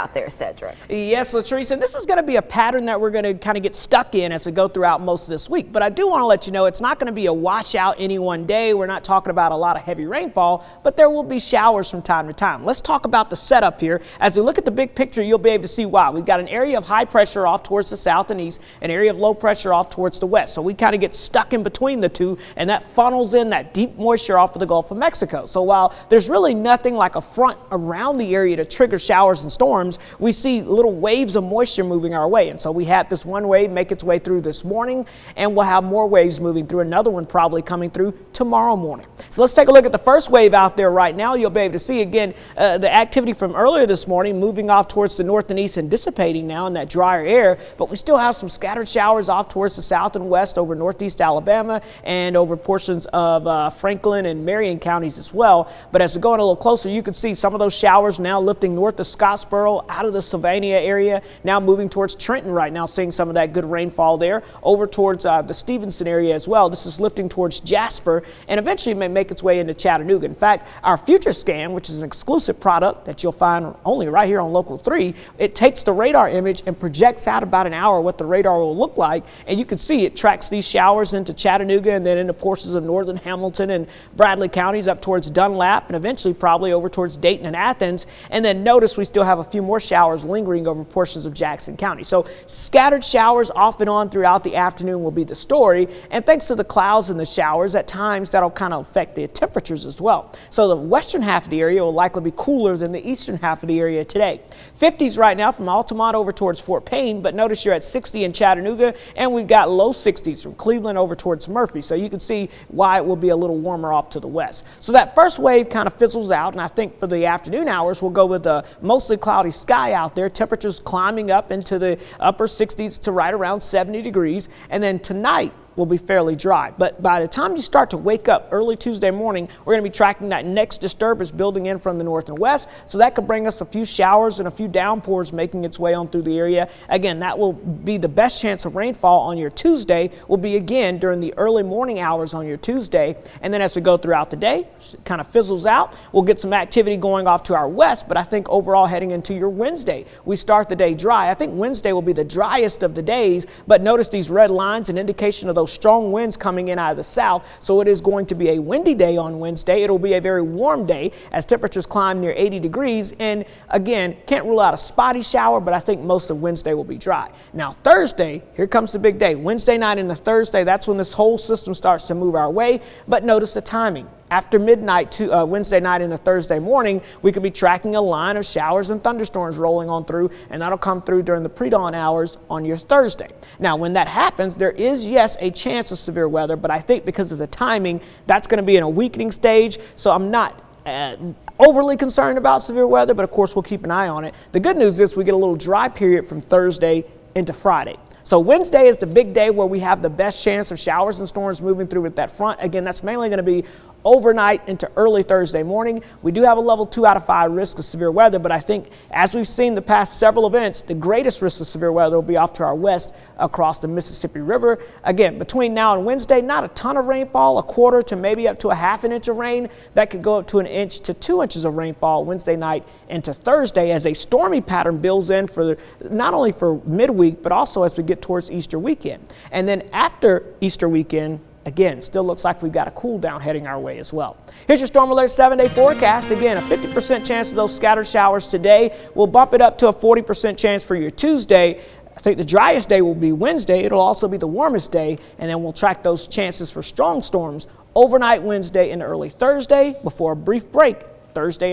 out there, Cedric. Yes, Latrice, and this is going to be a pattern that we're going to kind of get stuck in as we go throughout most of this week. But I do want to let you know it's not going to be a washout any one day. We're not talking about a lot of heavy rainfall, but there will be showers from time to time. Let's talk about the setup here. As we look at the big picture, you'll be able to see why. We've got an area of high pressure off towards the south and east, an area of low pressure off towards the west. So we kind of get stuck in between the two, and that funnels in that deep moisture off of the Gulf of Mexico. So while there's really nothing like a front around the area to trigger showers and storms, we see little waves of moisture moving our way. And so we had this one wave make its way through this morning, and we'll have more waves moving through, another one probably coming through tomorrow morning. So let's take a look at the first wave out there right now. You'll be able to see again the activity from earlier this morning moving off towards the north and east and dissipating now in that drier air, but we still have some scattered showers off towards the south and west over northeast Alabama and over portions of Franklin and Marion counties as well. But as we're going a little closer, you can see some of those showers now lifting north of Scottsboro out of the Sylvania area, now moving towards Trenton right now, seeing some of that good rainfall there, over towards the Stevenson area as well. This is lifting towards Jasper and eventually may make its way into Chattanooga. In fact, our future scan, which is an exclusive product that you'll find only right here on Local 3, it takes the radar image and projects out about an hour what the radar will look like, and you can see it tracks these showers into Chattanooga and then into portions of northern Hamilton and Bradley counties up towards Dunlap and eventually probably over towards Dayton and Athens. And then notice we still have a few more showers lingering over portions of Jackson County. So scattered showers off and on throughout the afternoon will be the story. And thanks to the clouds and the showers, at times that'll kind of affect the temperatures as well. So the western half of the area will likely be cooler than the eastern half of the area today. 50s right now from Altamont over towards Fort Payne, but notice you're at 60 in Chattanooga, and we've got low 60s from Cleveland over towards Murphy. So you can see why it will be a little warmer off to the west. So that first wave kind of fizzles out, and I think for the afternoon hours we'll go with a mostly cloudy sky out there, temperatures climbing up into the upper 60s to right around 70 degrees. And then tonight will be fairly dry. But by the time you start to wake up early Tuesday morning, we're going to be tracking that next disturbance building in from the north and west. So that could bring us a few showers and a few downpours making its way on through the area. Again, that will be the best chance of rainfall on your Tuesday, will be again during the early morning hours on your Tuesday. And then as we go throughout the day, it kind of fizzles out. We'll get some activity going off to our west, but I think overall heading into your Wednesday, we start the day dry. I think Wednesday will be the driest of the days, but notice these red lines, an indication of those strong winds coming in out of the south. So it is going to be a windy day on Wednesday. It'll be a very warm day as temperatures climb near 80 degrees. And again, can't rule out a spotty shower, but I think most of Wednesday will be dry. Now Thursday, here comes the big day. Wednesday night into Thursday, that's when this whole system starts to move our way. But notice the timing. After midnight to Wednesday night into Thursday morning, we could be tracking a line of showers and thunderstorms rolling on through, and that'll come through during the pre-dawn hours on your Thursday. Now, when that happens, there is, yes, a chance of severe weather, but I think because of the timing, that's going to be in a weakening stage, so I'm not overly concerned about severe weather, but of course we'll keep an eye on it. The good news is we get a little dry period from Thursday into Friday. So Wednesday is the big day where we have the best chance of showers and storms moving through with that front. Again, that's mainly going to be overnight into early Thursday morning. We do have a level 2 out of 5 risk of severe weather, but I think as we've seen the past several events, the greatest risk of severe weather will be off to our west across the Mississippi River. Again, between now and Wednesday, not a ton of rainfall, a quarter to maybe up to a half an inch of rain. That could go up to 1 inch to 2 inches of rainfall Wednesday night into Thursday as a stormy pattern builds in for not only for midweek, but also as we get towards Easter weekend. And then after Easter weekend, again, still looks like we've got a cool down heading our way as well. Here's your Storm Alert 7-day forecast. Again, a 50% chance of those scattered showers today. We'll bump it up to a 40% chance for your Tuesday. I think the driest day will be Wednesday. It'll also be the warmest day, and then we'll track those chances for strong storms overnight Wednesday and early Thursday before a brief break Thursday.